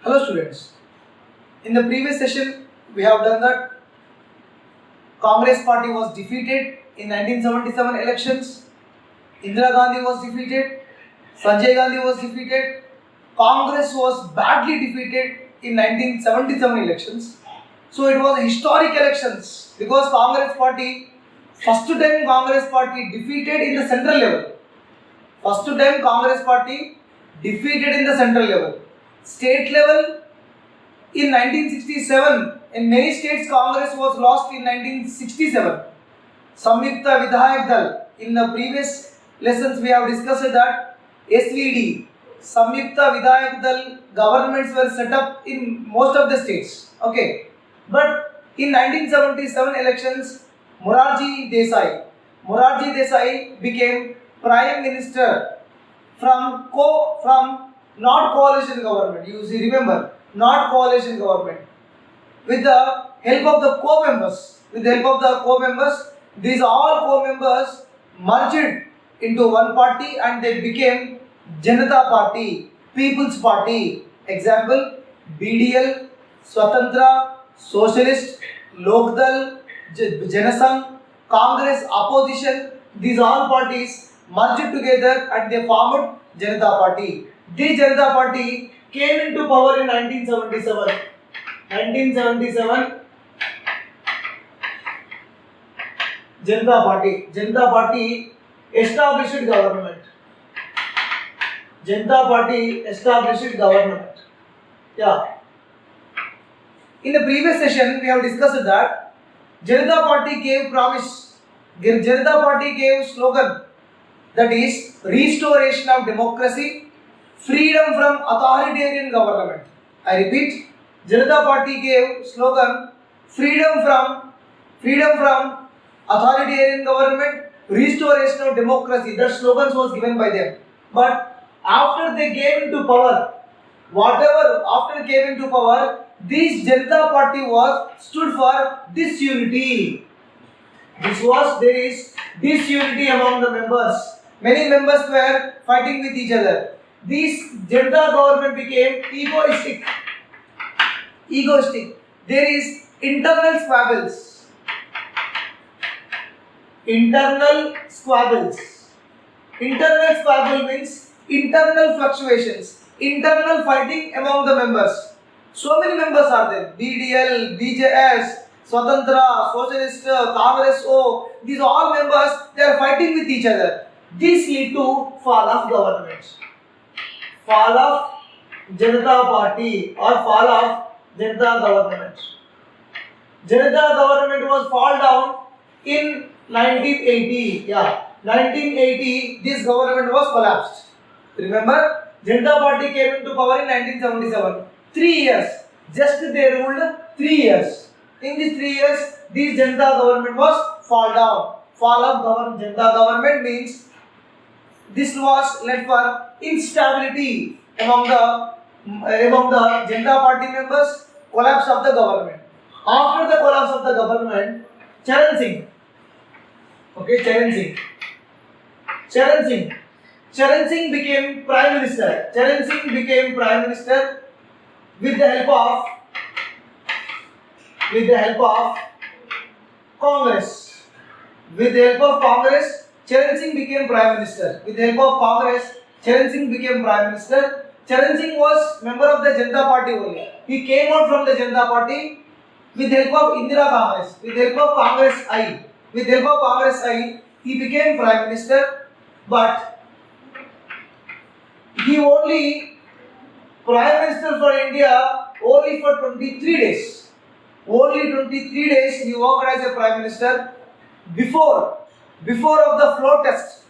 Hello students. In the previous session, we have done that Congress party was defeated in 1977 elections. Indira Gandhi was defeated. Sanjay Gandhi was defeated. Congress was badly defeated in 1977 elections. So it was historic elections because Congress party, first time Congress party defeated in the central level. First time Congress party defeated in the central level. State level, in 1967, in many states Congress was lost in 1967. Samyukta Vidhayak Dal, in the previous lessons we have discussed that SVD, Samyukta Vidhayak Dal governments were set up in most of the states. Okay, but in 1977 elections, Morarji Desai became Prime Minister from not coalition government. You see, remember, not coalition government. With the help of the co-members, these all co-members merged into one party and they became Janta Party, People's Party. Example, BDL, Swatantra, Socialist, Lokdal, Janasangh, Congress, Opposition. These all parties merged together and they formed Janta Party. This Janta Party came into power in 1977. 1977, Janta Party established government. Janta Party established government. Yeah. In the previous session, we have discussed that Janta Party gave promise. Janta Party gave slogan, that is restoration of democracy, freedom from authoritarian government. I repeat, Janta Party gave slogan freedom from authoritarian government, restoration of democracy. That slogan was given by them. But after they came into power, this Janta Party stood for disunity. There is disunity among the members. Many members were fighting with each other. This Janta government became egoistic. There is internal squabbles. Internal squabble means internal fluctuations, internal fighting among the members. So many members are there. BDL, BJS, Swatantra, Socialist, Congress, these all members, they are fighting with each other. This lead to fall of government. Fall of Janta Party or fall of Janta government. Janta government was fall down in 1980. 1980 this government was collapsed. Remember, Janta Party came into power in 1977. 3 years. Just they ruled 3 years. In these 3 years, this Janta government was fall down. Fall of Janta government means this was led for instability among the Janta Party members, collapse of the government. After the collapse of the government, Charan Singh became Prime Minister. With the help of Congress. Charan Singh became Prime Minister. With the help of Congress, Charan Singh became Prime Minister. Charan Singh was member of the Janta Party only. He came out from the Janta Party with the help of Indira Congress. With the help of Congress I, he became Prime Minister. But he only Prime Minister for India only for 23 days. Only 23 days he worked as a Prime Minister. Before of the floor test,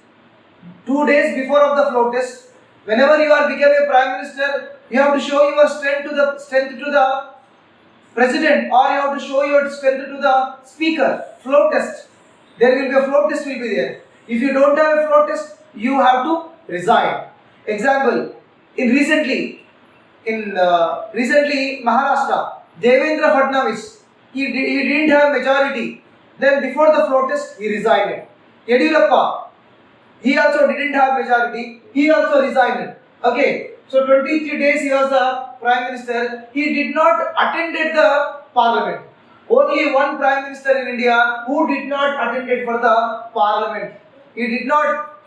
2 days before of the floor test, whenever you are become a Prime Minister, you have to show your strength to the President, or you have to show your strength to the Speaker. Floor test. There will be a floor test will be there. If you don't have a floor test, you have to resign. Example, recently Maharashtra, Devendra Fadnavis, he didn't have majority. Then before the floor test, he resigned. Yediyurappa, he also didn't have majority. He also resigned. Okay. So 23 days he was the Prime Minister. He did not attend the Parliament. Only one Prime Minister in India who did not attend for the Parliament. He did not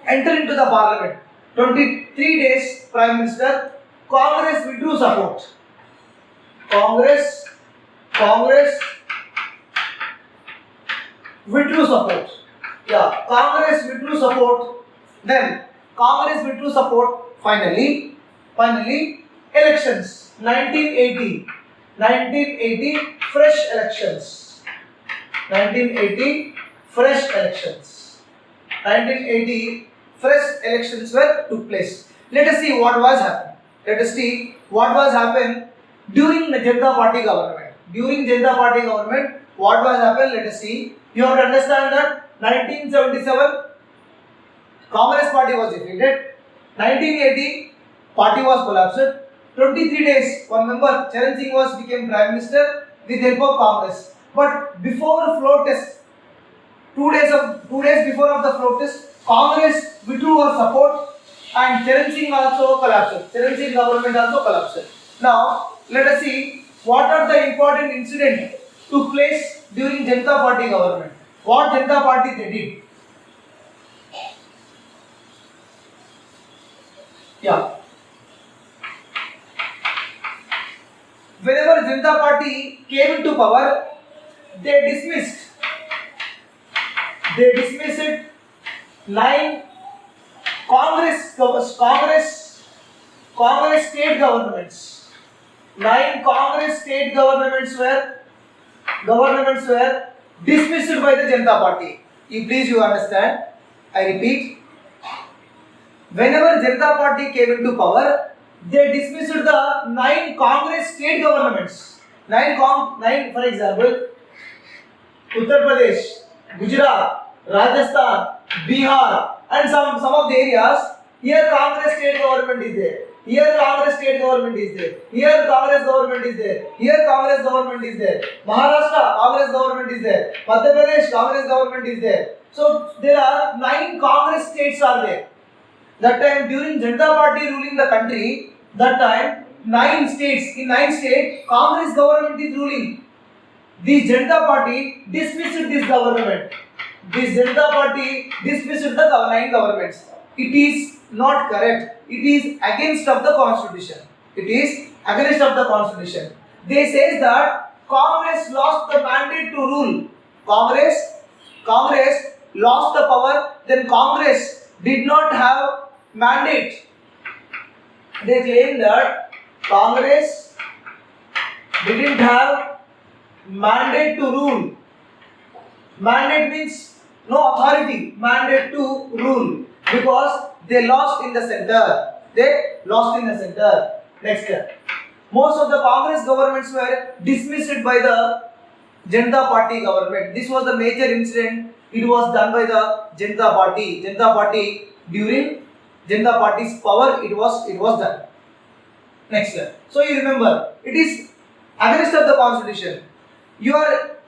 enter into the Parliament. 23 days Prime Minister. Congress withdrew support. Congress withdrew support. Yeah, Congress withdrew support. Then Congress withdrew support. Finally, elections. 1980, fresh elections. 1980, fresh elections. 1980, fresh elections took place. Let us see what was happened. Let us see what was happened during the Janta Party government. During Janta Party government, what was happened? Let us see. You have to understand that 1977, Congress Party was defeated. 1980, party was collapsed. 23 days, one member, Charan Singh became Prime Minister with help of Congress. But before floor test, 2 days before of the floor test, Congress withdrew her support and Charan Singh also collapsed. Charan Singh government also collapsed. Now, let us see what are the important incidents took place during Janta Party government. What Janta Party they did? Yeah. Whenever Janta Party came into power, they dismissed 9 Congress state governments. 9 Congress state governments were dismissed by the Janta Party. Please you understand. I repeat. Whenever Janta Party came into power, they dismissed the 9 Congress state governments. 9 for example, Uttar Pradesh, Gujarat, Rajasthan, Bihar, and some of the areas. Here Congress state government is there. Here Congress state government is there. Here Congress government is there. Here Congress government is there. Maharashtra Congress government is there. Madhya Pradesh Congress government is there. So there are 9 Congress states are there. That time during Janta Party ruling the country, that time 9 states, Congress government is ruling. This Janta Party dismissed this government. This Janta Party dismissed the 9 governments. It is not correct. It is against of the constitution. It is against of the constitution. They says that Congress lost the mandate to rule. Congress lost the power. Then Congress did not have mandate. They claim that Congress didn't have mandate to rule. Mandate means no authority. Mandate to rule because they lost in the center. Next. Most of the Congress governments were dismissed by the Janta Party government. This was the major incident. It was done by the Janta Party. Janta Party during Janta Party's power, it was done. Next. So you remember, it is against of the constitution. Your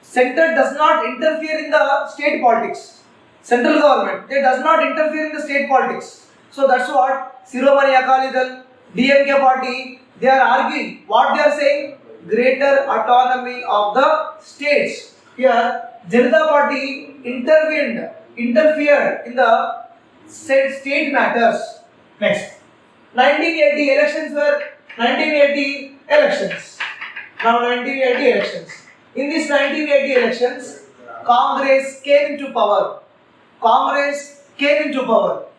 center does not interfere in the state politics. Central government, they does not interfere in the state politics. So that's what Shiromani Akali Dal, DMK party, they are arguing. What they are saying? Greater autonomy of the states. Here, Janta Party interfered in the state matters. Next. 1980 elections were 1980 elections. Now 1980 elections. In this 1980 elections, Congress came into power.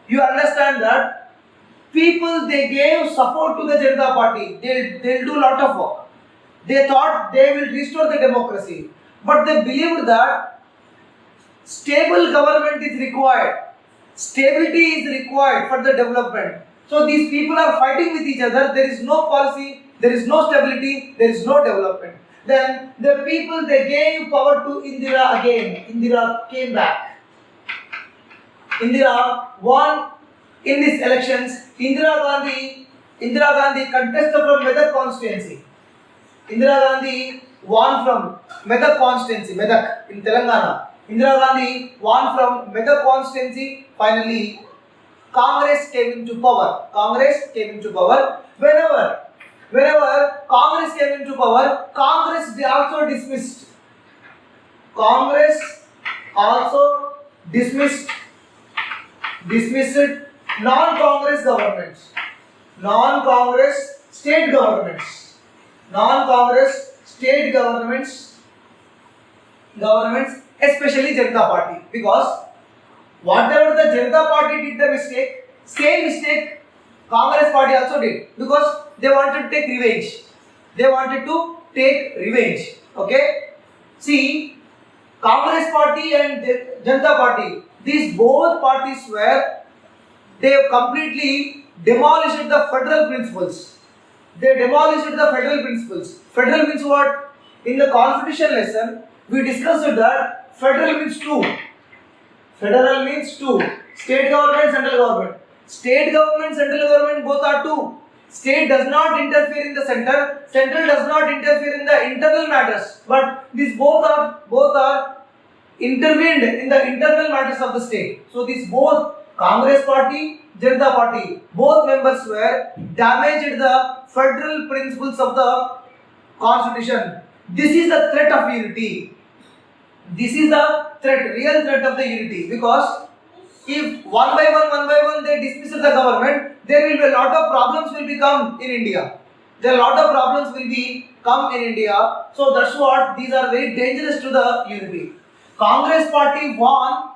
You understand that people, they gave support to the Janta Party. They'll do a lot of work. They thought they will restore the democracy. But they believed that stable government is required. Stability is required for the development. So these people are fighting with each other. There is no policy, there is no stability, there is no development. Then the people, they gave power to Indira again. Indira came back. Indira won in these elections. Indira Gandhi contested from Medak constituency. Indira Gandhi won from Medak constituency, Medak in Telangana. Indira Gandhi won from Medak constituency. Finally, Congress came into power. Congress came into power. Whenever Congress came into power, Congress also dismissed. Congress also dismissed non-Congress governments, non-Congress state governments, especially Janta Party, because whatever the Janta Party did the mistake, same mistake Congress Party also did, because they wanted to take revenge. Okay? See, Congress Party and Janta Party, these both parties they have completely demolished the federal principles. Federal means what? In the constitution lesson, we discussed that federal means two. State government, central government. State government, central government, both are two. State does not interfere in the center. Central does not interfere in the internal matters. But these both are intervened in the internal matters of the state. So these both Congress Party, Janta Party, both members were damaged the federal principles of the constitution. This is the threat of unity. This is the real threat of the unity, because if one by one they dismiss the government, there will be a lot of problems will become in India. So that's what these are very dangerous to the unity. Congress Party won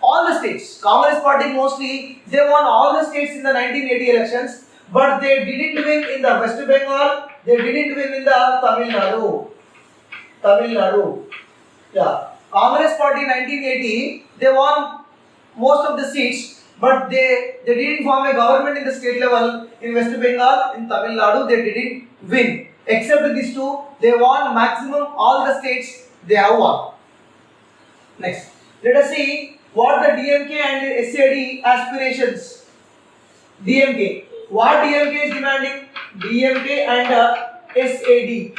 all the states. Congress Party mostly they won all the states in the 1980 elections, but they didn't win in the West Bengal. They didn't win in the Tamil Nadu. Yeah, Congress Party 1980 they won most of the seats, but they didn't form a government in the state level in West Bengal, in Tamil Nadu. They didn't win. Except these two, they won maximum all the states they have won. Next, let us see what the DMK and SAD aspirations. DMK. What DMK is demanding? DMK and SAD.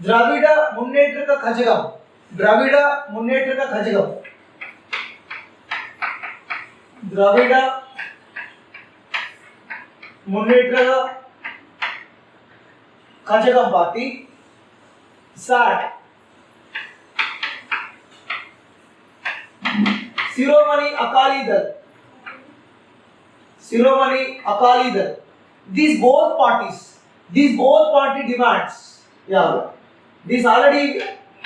Dravida Munnetraka Khajagam. Dravida Munnetraka Khajagam Party. SAD. Shiromani Akali Dal. These both party demands. Yeah, this already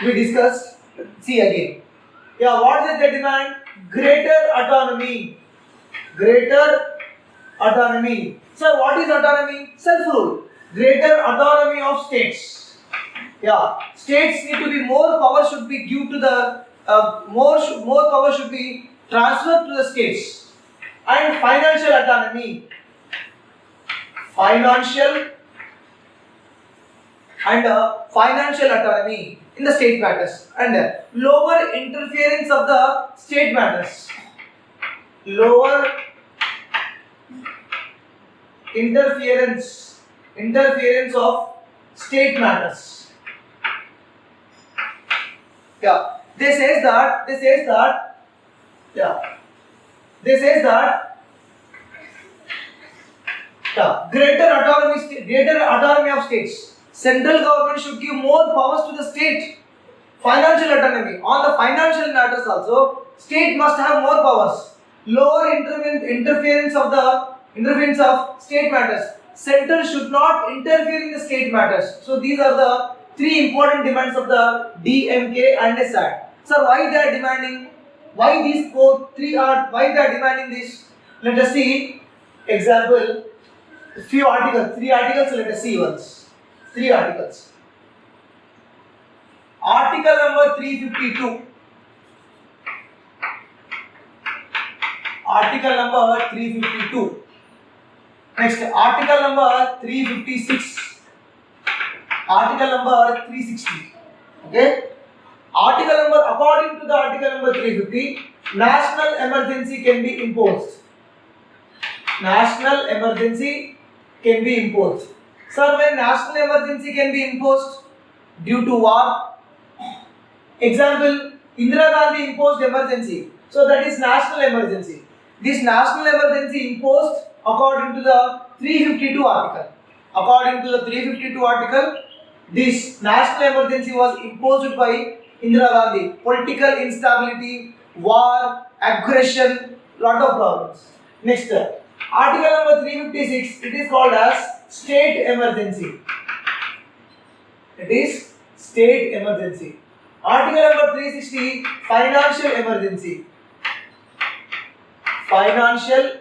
we discussed. See again. Yeah, what did they demand? Greater autonomy. Sir, what is autonomy? Self-rule. Greater autonomy of states. Yeah, states need to be more power should be given to the more power should be transferred to the states. And financial autonomy. Financial autonomy in the state matters, and lower interference of the state matters. Lower interference of state matters. Yeah. They says that greater autonomy of states. Central government should give more powers to the state. Financial autonomy. On the financial matters also, state must have more powers. Lower interference of state matters. Central should not interfere in the state matters. So these are the three important demands of the DMK and SAD. Sir, why they are demanding? Why these three are? Why they are demanding this? Let us see. Example. Few articles. 3 articles. Let us see once. 3 articles. Article number 352. Article number 352. Next, article number 356. Article number 360. Okay. Article number, according to the article number 350, national emergency can be imposed. National emergency can be imposed. Sir, when national emergency can be imposed due to war, example, Indira Gandhi imposed emergency. So that is national emergency. This national emergency imposed according to the 352 article. According to the 352 article, this national emergency was imposed by Indira Gandhi. Political instability, war, aggression, lot of problems. Next, article number 356, it is called as state emergency. It is state emergency. Article number 360, financial emergency. Financial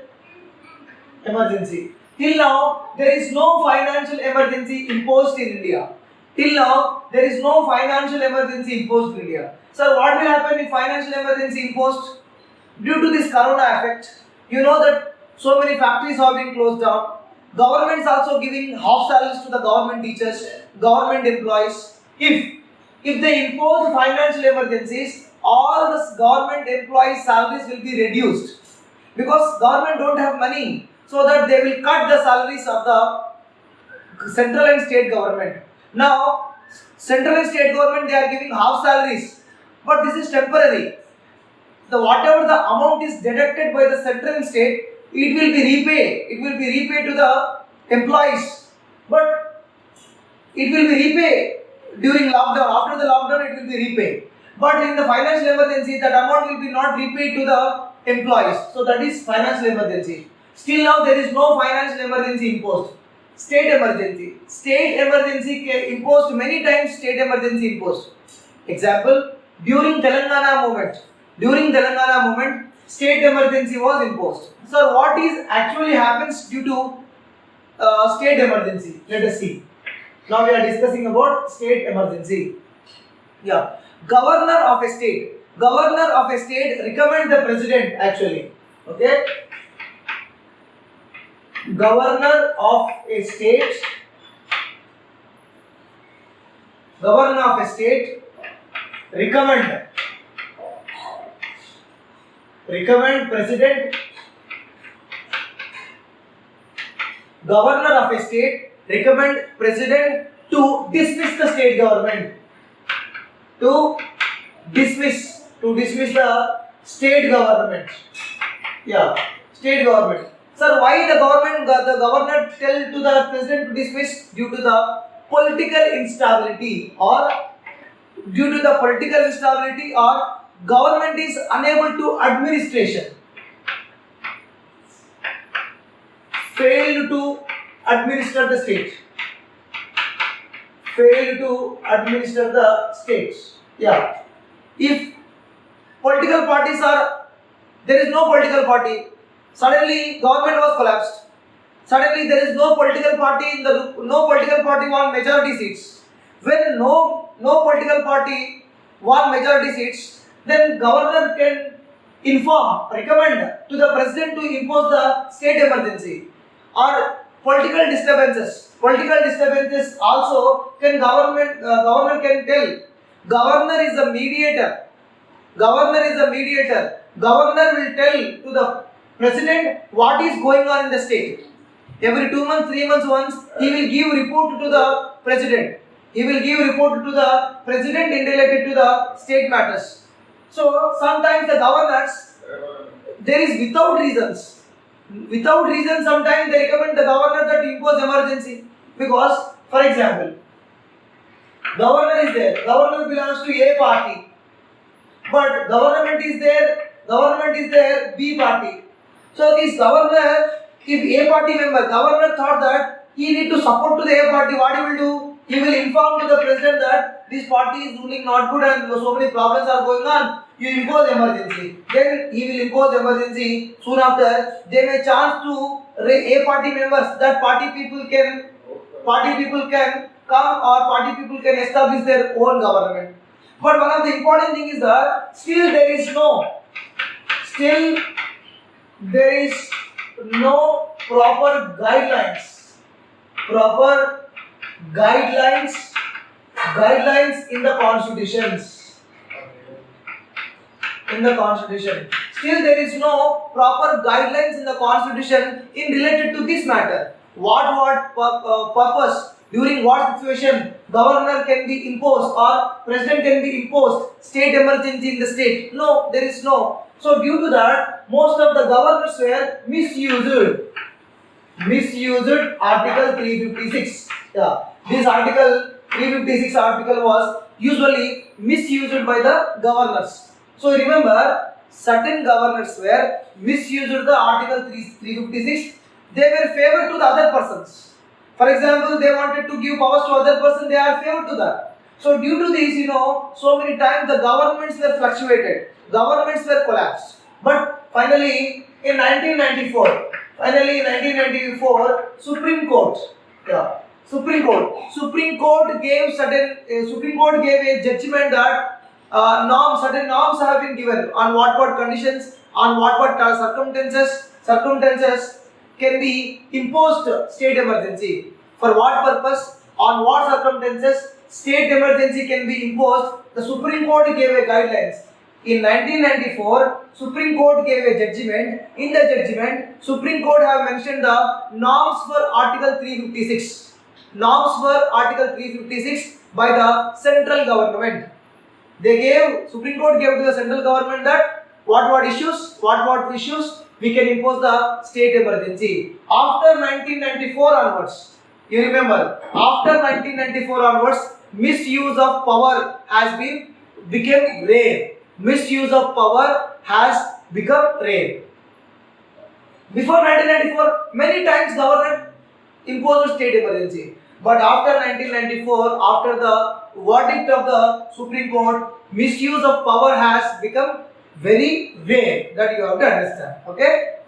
emergency. Till now, there is no financial emergency imposed in India. Till now, there is no financial emergency imposed in India. So, what will happen if financial emergency imposed? Due to this corona effect, you know that so many factories have been closed down. Governments also giving half salaries to the government teachers, government employees. If they impose financial emergencies, all the government employees' salaries will be reduced because government don't have money, so that they will cut the salaries of the central and state government. Now, central and state government, they are giving half salaries, but this is temporary. Whatever the amount is deducted by the central and state, it will be repaid. It will be repaid to the employees, but it will be repaid during lockdown. After the lockdown, it will be repaid. But in the financial emergency, that amount will be not repaid to the employees. So that is financial emergency. Still now, there is no financial emergency imposed. State emergency. State emergency imposed many times. State emergency imposed. Example: during Telangana movement. During Telangana movement, state emergency was imposed. So what is actually happens due to state emergency? Let us see. Now we are discussing about state emergency. Yeah. Governor of a state. Governor of a state recommend the president actually. Okay. Governor of a state. Governor of a state recommend president. Governor of a state recommend president to dismiss the state government. To dismiss the state government. Yeah, state government. Sir, why the governor tell to the president to dismiss? Due to the political instability, or government is unable to administration. Failed to administer the state. Failed to administer the states. Yeah. If political parties are, there is no political party. Suddenly government was collapsed. Suddenly there is no political party no political party won majority seats. When no political party won majority seats, then governor can recommend to the president to impose the state emergency. Or political disturbances. Political disturbances also can governor can tell. Governor is a mediator. Governor will tell to the president what is going on in the state. Every 2 months, 3 months once, he will give report to the president. In related to the state matters. So sometimes the governors, there is without reasons. Without reason, sometimes they recommend the governor that impose emergency. Because, for example, governor is there. Governor belongs to A party. But government is there B party. So this governor, if A party member, governor thought that he need to support to the A party, what he will do? He will inform to the president that this party is ruling not good and so many problems are going on. You impose emergency. Then he will impose emergency. Soon after, they may chance to A party members, that party people can come, or party people can establish their own government. But one of the important thing is that still there is no proper guidelines in the constitutions. Still there is no proper guidelines in the constitution in related to this matter. What purpose, during what situation governor can be imposed or president can be imposed state emergency in the state. No, there is no. So due to that, most of the governors were misused. Misused Article 356. Yeah. This Article 356 article was usually misused by the governors. So remember, certain governors were misused the Article 356. They were favored to the other persons. For example, they wanted to give powers to other person, they are favored to that. So due to this, so many times the governments were fluctuated, governments were collapsed. But finally, in 1994, Supreme Court, Supreme Court gave a judgment that certain norms have been given on what conditions, on what circumstances can be imposed state emergency. For what purpose, on what circumstances state emergency can be imposed. The Supreme Court gave a guidelines. In 1994, Supreme Court gave a judgment. In the judgment, Supreme Court have mentioned the norms for Article 356. Norms for Article 356 by the central government. Supreme Court gave to the central government that what issues we can impose the state emergency. After 1994 onwards, you remember, after 1994 onwards, misuse of power became rare. Misuse of power has become rare. Before 1994, many times government imposed state emergency. But after 1994, after the verdict of the Supreme Court, misuse of power has become very rare. That you have to understand. Okay?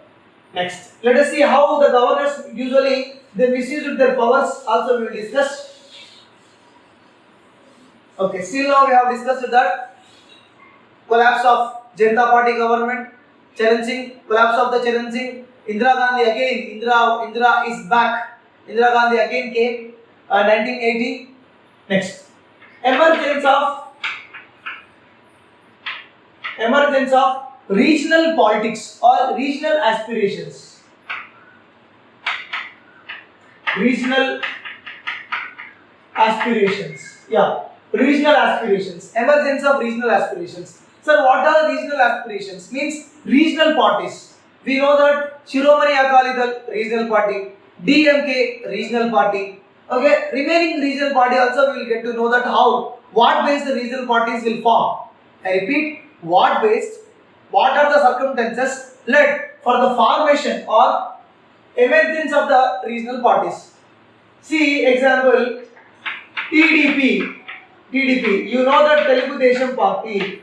Next, let us see how the governors usually they misuse their powers. Also, we will discuss. Okay, still now we have discussed that collapse of Janta Party government, Charan Singh, collapse of the Charan Singh, Indira Gandhi again. Indira is back. Indira Gandhi again came. 1980. Next, emergence of regional politics or regional aspirations. Regional aspirations. Regional aspirations. Emergence of regional aspirations. Sir, what are regional aspirations? Means regional parties. We know that Shiromani Akali Dal, regional party, DMK, regional party. Okay, remaining regional party also we will get to know that what based the regional parties will form. I repeat, what are the circumstances led for the formation or emergence of the regional parties. See example, TDP, you know that Telugu Desam Party.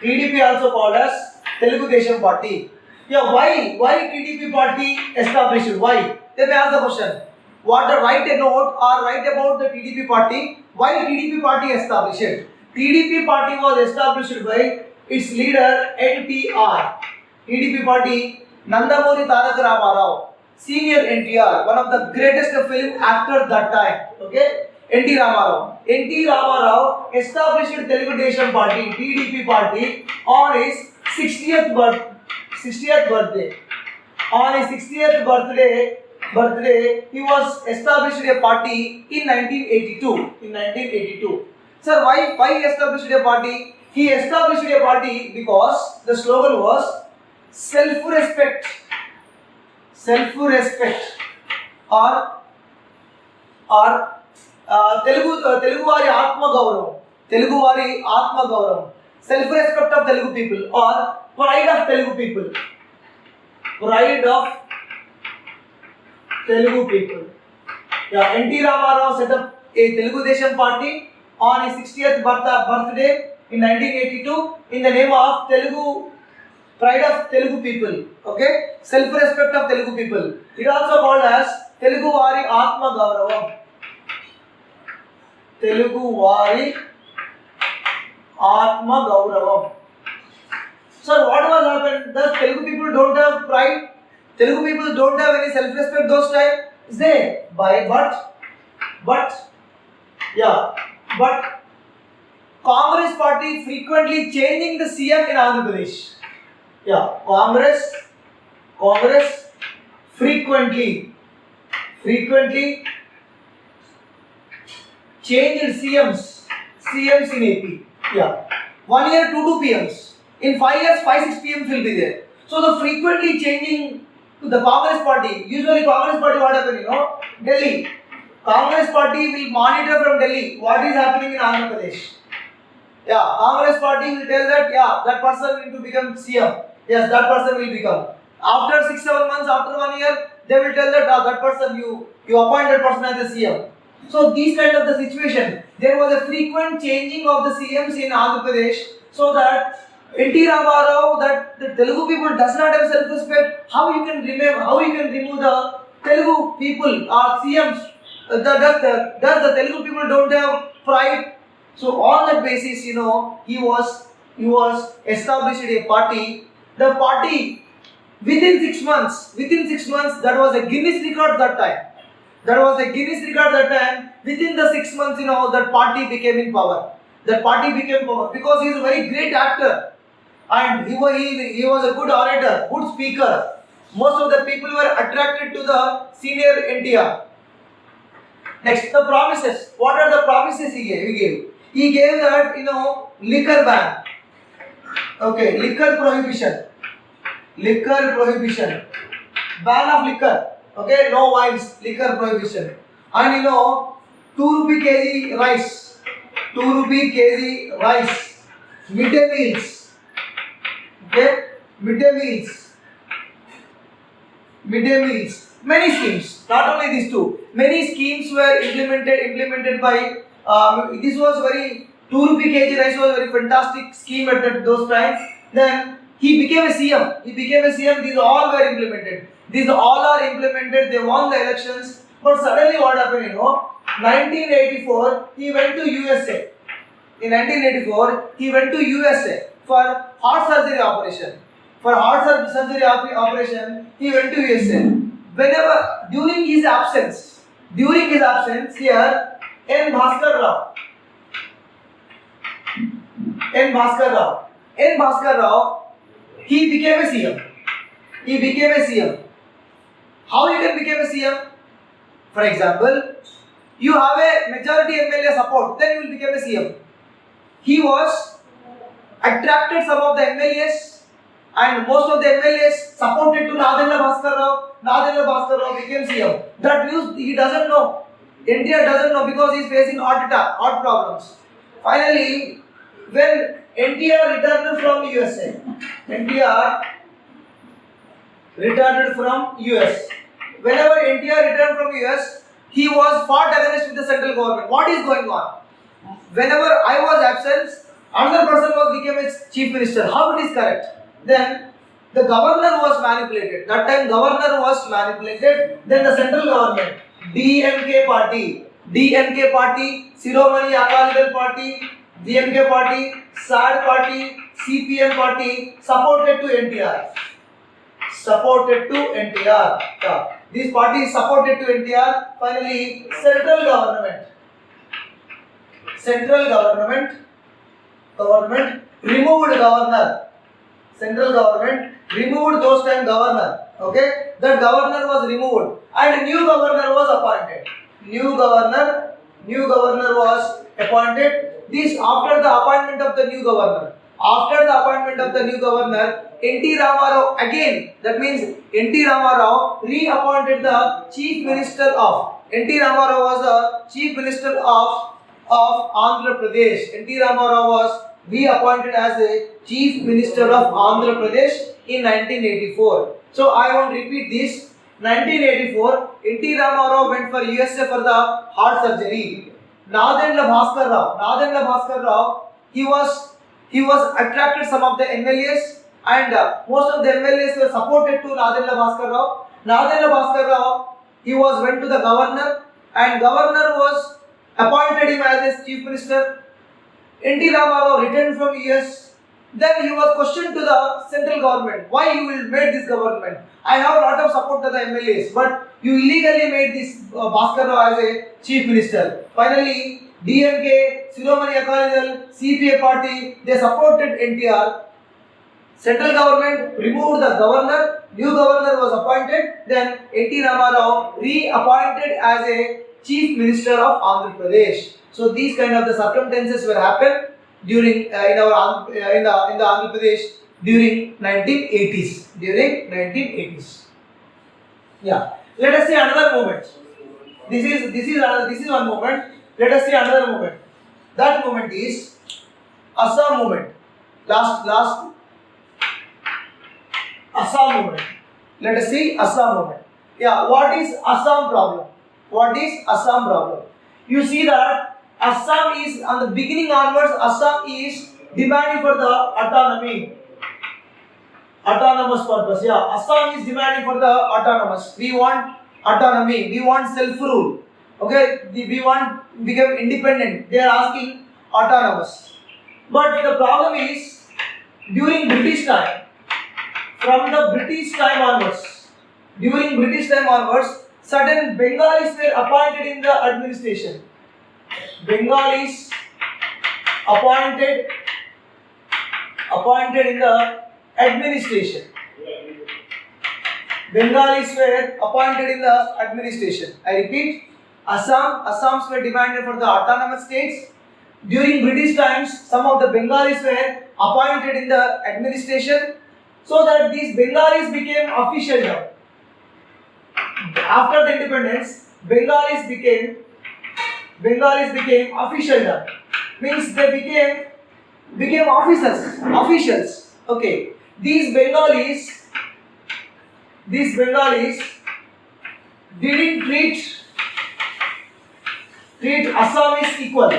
TDP also called as Telugu Desam Party. Why TDP party established? Why? They may ask the question. Write a note or write about the TDP party. Why TDP party established? TDP party was established by its leader NTR. TDP party, Nandamuri Tarak Ramarao, senior NTR, one of the greatest film actors that time. Okay, NT Ramarao established Telugu Desam Party, TDP party, on his 60th birthday. On his 60th birthday, he was established a party in 1982. Sir, why he established a party? He established a party because the slogan was self-respect or Telugu vari Atma Gauravam, self-respect of Telugu people or pride of Telugu people. NT Ramarao set up a Telugu Desam Party on his 60th birthday in 1982 in the name of Telugu, pride of Telugu people. Okay, self-respect of Telugu people. It also called as Telugu vari Atma Gauravam. Telugu vari Atma Gauravam. So what was happened? The Telugu people don't have pride. Telugu people don't have any self-respect those times. Is there? But Congress party frequently changing the CM in Andhra Pradesh. Congress frequently changed CMs in AP. 1 year 2 PMs. In 5 years 5-6 PMs will be there. So the frequently changing to the Congress party, usually Congress party what happen, Delhi. Congress party will monitor from Delhi what is happening in Andhra Pradesh. Yeah, Congress party will tell that, yeah, that person will become CM. Yes, that person will become. After 6-7 months, after 1 year, they will tell that, that person, you appoint that person as the CM. So these kind of the situation, there was a frequent changing of the CMs in Andhra Pradesh, so that N.T. Ramarao, that the Telugu people does not have self-respect. How you can remove the Telugu people or CMs? Does the Telugu people don't have pride? So on that basis, he was established a party. The party within 6 months, that was a Guinness record that time. Within the 6 months, that party became in power. That party became power because he is a very great actor, and he was a good orator, good speaker. Most of the people were attracted to the senior NTR. Next, the promises. What are the promises he gave? He gave that, liquor ban. Okay, liquor prohibition. Ban of liquor. Okay, no wines, liquor prohibition. And 2 rupee kg rice. 2 rupee kg rice. Midday meals. Okay, midday meals. Many schemes. Not only these two. Many schemes were implemented by. This was 2 rupee kg rice was a very fantastic scheme at those times. Then he became a CM. These all were implemented. These all are implemented. They won the elections. But suddenly what happened? 1984, he went to USA. In 1984, he went to USA for heart surgery operation. He went to USA. During his absence here, N. Bhaskar Rao, he became a CM. How you can become a CM? For example, you have a majority MLA support, then you will become a CM. He was attracted some of the MLAs, and most of the MLAs supported to Nadella Bhaskar Rao became CM. That news he doesn't know. NTR doesn't know because he is facing heart problems. Finally, when NTR returned from USA, whenever NTR returned from US, he was fought against with the central government. What is going on? Whenever I was absent, another person became its chief minister. How it is correct? Then the governor was manipulated. That time governor was manipulated. Then the central government, DMK party, Shiromani Akali party, DMK party, SAD party, CPM party supported to NTR. These parties supported to NTR. Finally, central government removed governor. Central government removed those time governor. Okay, that governor was removed and new governor was appointed. New governor was appointed. This after the appointment of the new governor. N.T. Ramarao again. That means N.T. Ramarao reappointed the chief minister of. N.T. Ramarao was the chief minister of Andhra Pradesh. N.T. Ramarao was reappointed as the chief minister of Andhra Pradesh in 1984. So I want to repeat this. 1984, N.T. Ramarao went for USA for the heart surgery. Nadella Bhaskar Rao, he was attracted some of the MLAs, and most of the MLAs were supported to Nadella Bhaskar Rao. He went to the governor, and governor was appointed him as his chief minister. N.T. Ramarao returned from US. Then he was questioned to the central government. Why you will make this government? I have a lot of support to the MLAs, but you illegally made this Bhaskar Rao as a chief minister. Finally, DMK, Shiromani Akali, CPA party, they supported NTR. Central government removed the governor. New governor was appointed. Then N.T. Ramarao reappointed as a chief minister of Andhra Pradesh. So these kind of the circumstances were happened. during in the Andhra Pradesh during 1980s. During 1980s. Yeah. Let us see another movement. This is one movement. Let us see another movement. That movement is Assam movement. Last Assam movement. Let us see Assam movement. Yeah, what is Assam problem? What is Assam problem? You see that Assam is on the beginning onwards. Assam is demanding for the autonomy, autonomous purpose. Yeah, Assam is demanding for the autonomous. We want autonomy. We want self-rule. Okay, we want become independent. They are asking autonomous. But the problem is during British time. From the British time onwards, during British time onwards, certain Bengalis were appointed in the administration. Bengalis appointed in the administration. Bengalis were appointed in the administration. I repeat, Assams were demanded for the autonomous states. During British times, some of the Bengalis were appointed in the administration, so that these Bengalis became official now. After the independence, Bengalis became official now. Means they became officials. Okay. These Bengalis didn't treat Assamese equal.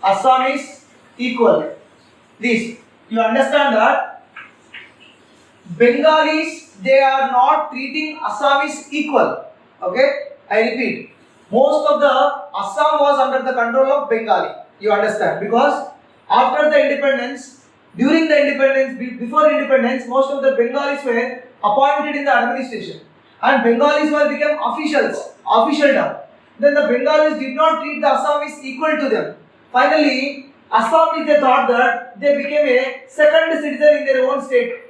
Assamese equal. This you understand that Bengalis, they are not treating Assamese equal. Okay, I repeat. Most of the Assam was under the control of Bengali. You understand? Because after the independence, during the independence, before independence, most of the Bengalis were appointed in the administration, and Bengalis were become official now. Then the Bengalis did not treat the Assamese equal to them. Finally, Assamese, they thought that they became a second citizen in their own state.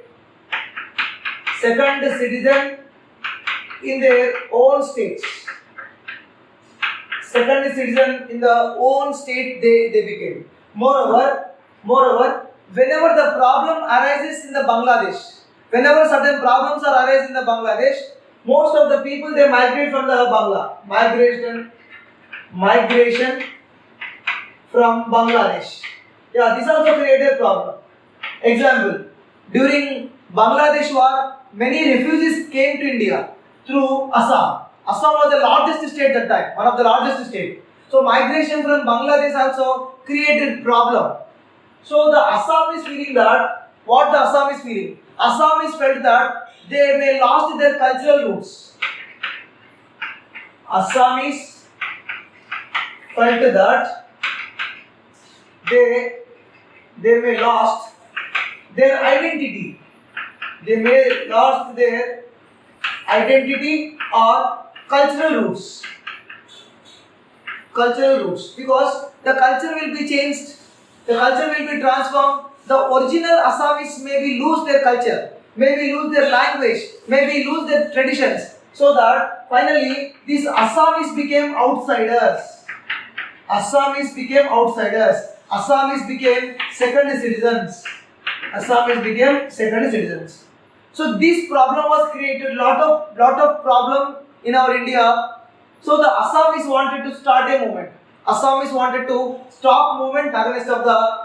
Second citizen in their own states. Second citizen in the own state they became. Moreover, whenever the problem arises in the Bangladesh, whenever certain problems are arise in the Bangladesh, most of the people they migrate from the Bangla. Migration from Bangladesh. Yeah, this also created a problem. Example, during Bangladesh war, many refugees came to India through Assam. Assam was the largest state at that time, one of the largest states. So migration from Bangladesh also created problem. So the Assam is feeling that, what the Assam is feeling? Assam is felt that they may lost their cultural roots. Assamese felt that they may lost their identity. They may lost their identity or cultural roots. Because the culture will be changed, the culture will be transformed. The original Assamese maybe lose their culture, maybe lose their language, maybe lose their traditions, so that finally these Assamese became outsiders. Assamese became second citizens. So this problem was created lot of problem in our India. So the Assamese wanted to start a movement. Assamese wanted to stop movement against of the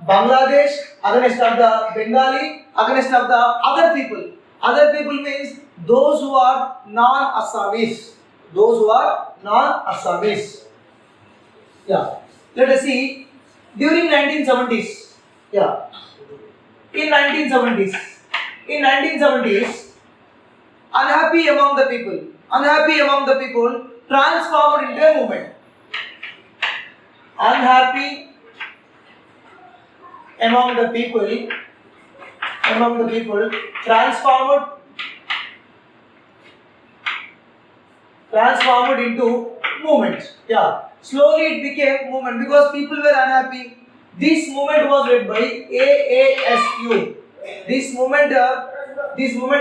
Bangladesh, against of the Bengali, against of the other people. Other people means those who are non-Assamese. Yeah. Let us see. During 1970s. Yeah. In 1970s, unhappy among the people transformed into a movement. Unhappy among the people transformed into movement. Yeah. Slowly it became movement because people were unhappy. This movement was led by AASU. This movement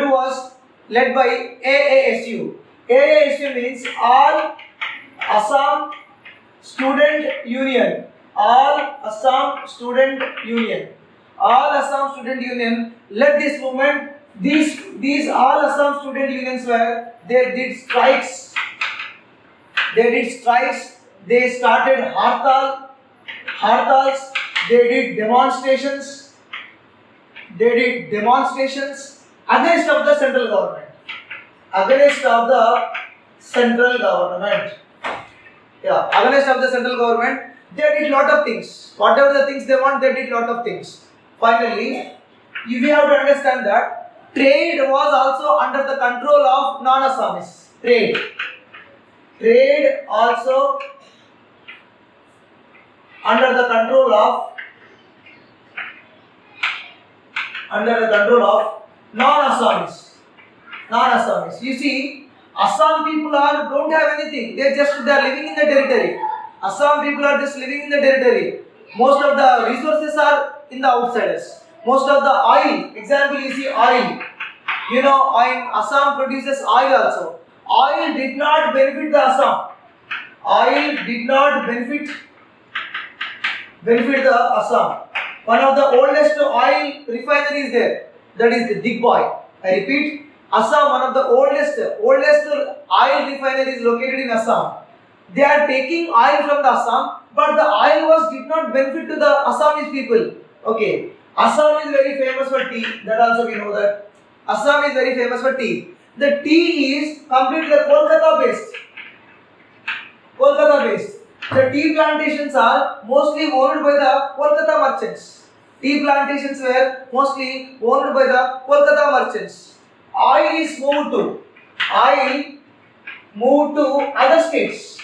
was led by AASU. AASU means All Assam Student Union. all Assam Student Union. All Assam Student Union led this movement. These all Assam Student Unions were, they did strikes. They started hartals. They did demonstrations against of the central government. Against of the central government. They did lot of things. Whatever the things they want, they did lot of things. Finally, we have to understand that trade was also under the control of non-Assamese. Trade also under the control of non-Assamese. You see, Assam people don't have anything. They are living in the territory. Assam people are just living in the territory. Most of the resources are in the outsiders. Most of the oil, example you see oil. You know, Assam produces oil also. Oil did not benefit the Assam. Oil did not benefit the Assam. One of the oldest oil refineries there, that is the Digboy. I repeat, Assam, one of the oldest oil refineries located in Assam. They are taking oil from the Assam, but the oil did not benefit to the Assamese people. Okay, Assam is very famous for tea. That also we know that. Assam is very famous for tea. The tea is completely Kolkata based. The tea plantations are mostly owned by the Kolkata merchants. Tea plantations were mostly owned by the Kolkata merchants. Oil moved to other states.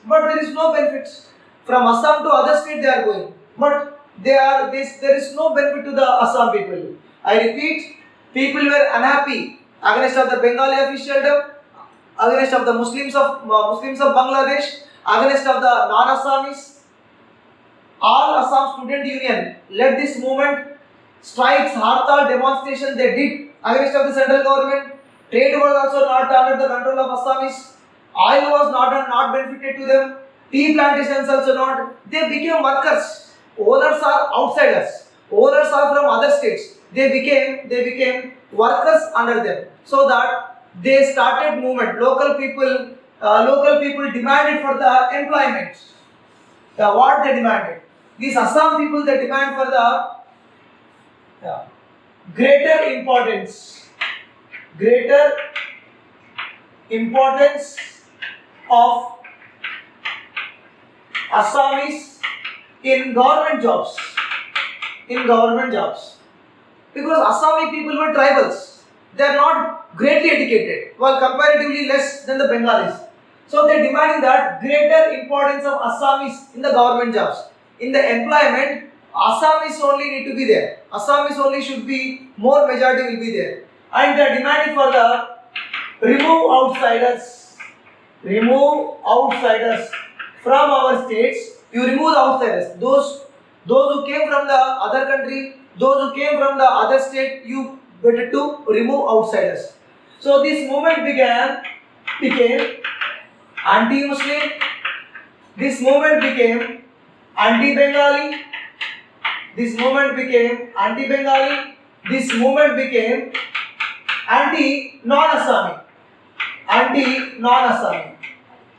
But there is no benefits. From Assam to other state they are going. But there is no benefit to the Assam people. I repeat, people were unhappy against of the Bengali officialdom, against of the Muslims of Bangladesh, against of the non-Assamese. All Assam Student Union led this movement. Strikes, hartal, demonstration they did against of the central government. Trade was also not under the control of Assamese. Oil was not benefited to them. Tea plantations also not. They became workers. Owners are outsiders. Owners are from other states. They became workers under them. So that they started movement. Local people demanded for the employment. What they demanded? These Assam people, they demand for the greater importance of Assamese in government jobs. Because Assami people were tribals. They are not greatly educated, while comparatively less than the Bengalis. So they are demanding that greater importance of Assamese in the government jobs. In the employment, Assamese only need to be there. Assamese only should be, more majority will be there. And they are demanding for the remove outsiders from our states. You remove the outsiders. Those who came from the other country, those who came from the other state, you better to remove outsiders. So this movement became anti-Muslim. This movement became anti-Bengali. This movement became anti-Bengali. This movement became anti-non-Assami.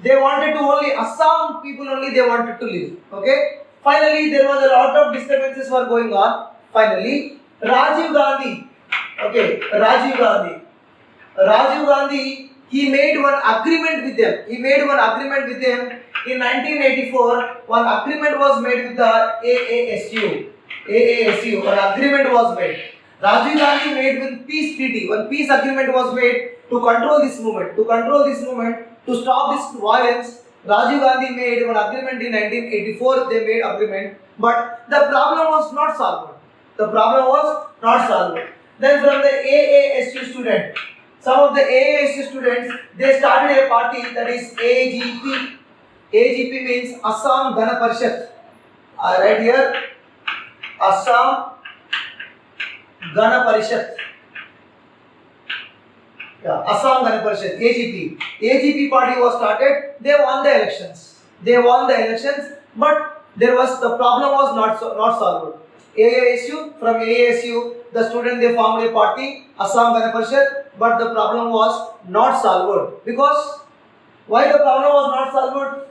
They wanted to only Assam people only they wanted to live. Okay. Finally, there was a lot of disturbances were going on. Finally, Rajiv Gandhi, he made one agreement with them. In 1984. One agreement was made with the AASU. An agreement was made. Rajiv Gandhi made one peace treaty. One peace agreement was made to control this movement. To stop this violence. Rajiv Gandhi made one agreement in 1984. They made agreement, but the problem was not solved. Then from the AASU student, some of the AASU students, they started a party, that is AGP. AGP means Assam Gana Parishad. Right here, Assam Gana Parishad. Assam Gana Parishad, AGP. AGP party was started. They won the elections. They won the elections, but the problem was not solved. AASU, from AASU, the student they formed a party, Assam Gana Parishad, but the problem was not solved. Because why the problem was not solved?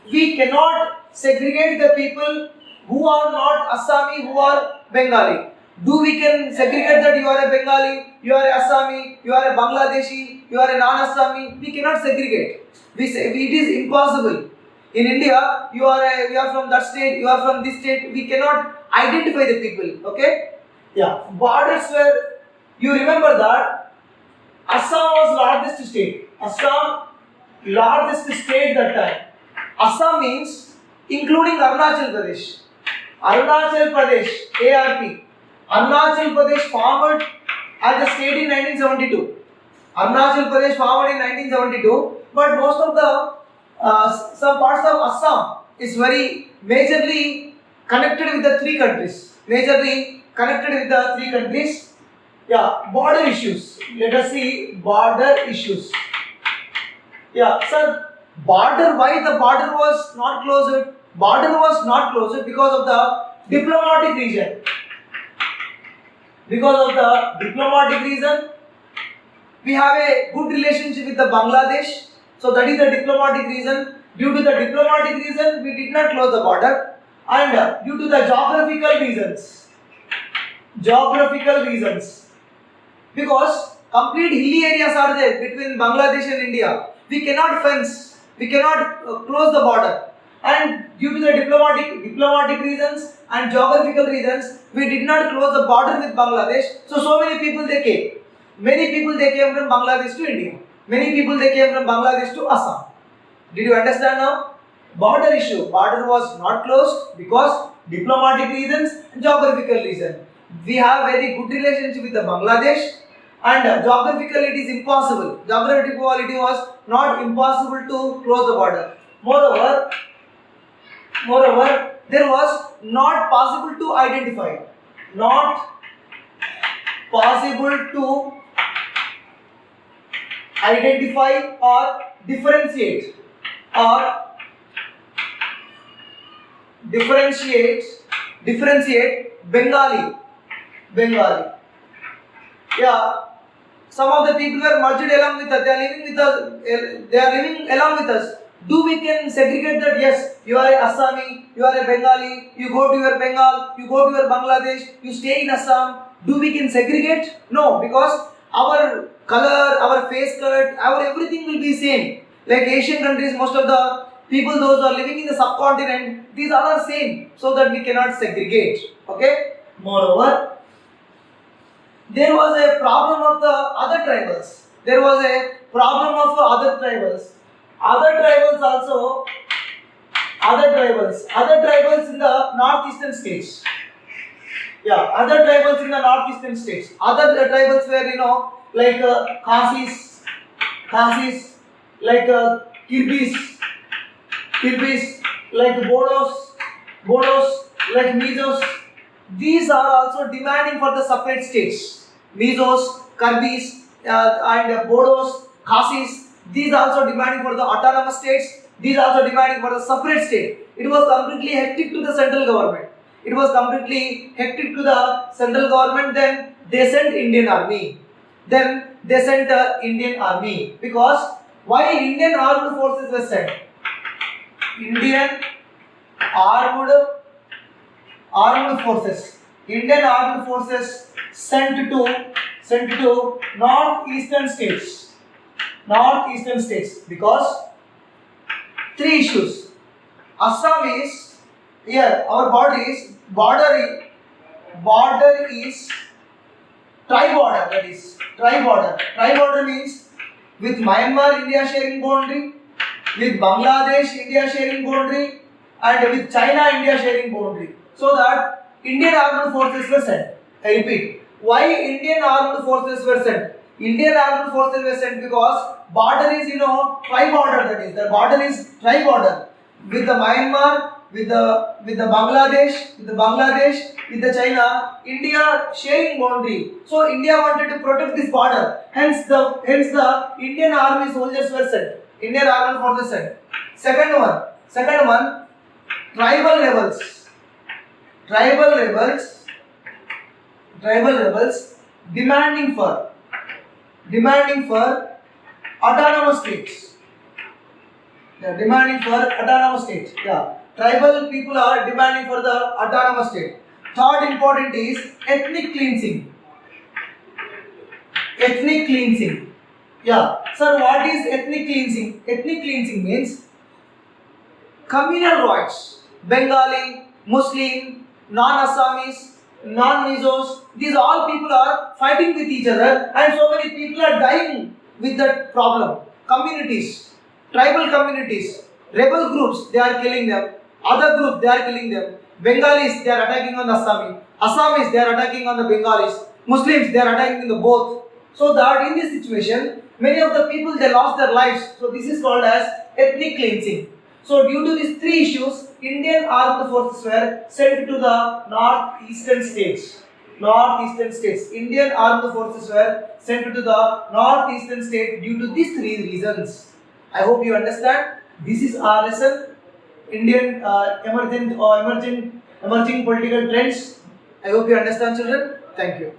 We cannot segregate the people who are not Assami, who are Bengali. We can segregate that you are a Bengali, you are a Assami, you are a Bangladeshi, you are a non-Assami? We cannot segregate. We say it is impossible. In India, you are from that state, you are from this state. We cannot identify the people. Okay? Yeah. Borders were. You remember that Assam was largest state. Assam largest state that time. Assam means including Arunachal Pradesh. Arunachal Pradesh, ARP. Arunachal Pradesh formed as a state in 1972. Arunachal Pradesh formed in 1972, but most of the some parts of Assam is very majorly connected with the three countries. Yeah, border issues. Let us see border issues. Yeah, sir, border. Why the border was not closed? Border was not closed because of the diplomatic reason. Because of the diplomatic reason, we have a good relationship with the Bangladesh. So that is the diplomatic reason. Due to the diplomatic reason, we did not close the border. And due to the geographical reasons, because complete hilly areas are there between Bangladesh and India. We cannot fence, we cannot close the border. And due to the diplomatic reasons and geographical reasons, we did not close the border with Bangladesh. So many people they came. Many people they came from Bangladesh to India. Many people they came from Bangladesh to Assam. Did you understand now? Border issue. Border was not closed because diplomatic reasons and geographical reason. We have very good relationship with the Bangladesh, and geographically it is impossible. Geographically it was not impossible to close the border. Moreover, there was not possible to identify. Not possible to identify or differentiate Bengali. Yeah, some of the people were merged along with us. They are living along with us. We can segregate that? Yes, you are a Assami, you are a Bengali, you go to your Bengal, you go to your Bangladesh, you stay in Assam. We can segregate? No, because our color, our face cut, our everything will be same. Like Asian countries, most of the people those who are living in the subcontinent, these all are same, so that we cannot segregate. Okay. Moreover, there was a problem of the other tribals. Other tribals in the northeastern states. Yeah, other tribals in the northeastern states. Other tribals were, like Khasis, like Kirghiz, like Bodos, like Misos. These are also demanding for the separate states. Misos, Kirghiz, and Bodos, Khasis. These also demanding for the autonomous states. These also demanding for the separate state. It was completely hectic to the central government. Then they sent Indian army. Because why Indian armed forces were sent? Indian armed forces sent to northeastern states because three issues. Assam is here. Our border is tri-border. That is tri-border. Tri-border means with Myanmar India sharing boundary, with Bangladesh India sharing boundary, and with China India sharing boundary. So that Indian armed forces were sent. I repeat. Why Indian armed forces were sent? Indian armed forces were sent because border is tri-border. That is, the border is tri-border with the Myanmar, with the Bangladesh, with the China, India sharing boundary. So India wanted to protect this border. Hence the Indian army soldiers were sent. Indian armed forces sent. Second one, Second one, tribal rebels. Tribal rebels demanding for autonomous states. They are demanding for autonomous states. Yeah. Tribal people are demanding for the autonomous state. Third important is ethnic cleansing. Ethnic cleansing. Yeah. Sir, what is ethnic cleansing? Ethnic cleansing means communal rights. Bengali, Muslim, non-Assamese, non-Misos, these all people are fighting with each other, and so many people are dying with that problem. Communities, tribal communities, rebel groups, they are killing them. Other groups, they are killing them. Bengalis, they are attacking on the Assamese, they are attacking on the Bengalis. Muslims, they are attacking the both. So that in this situation, many of the people, they lost their lives. So this is called as ethnic cleansing. So due to these three issues, Indian armed forces were sent to the northeastern states. Indian armed forces were sent to the northeastern state due to these three reasons. I hope you understand. This is our lesson. Indian emerging political trends. I hope you understand, children. Thank you.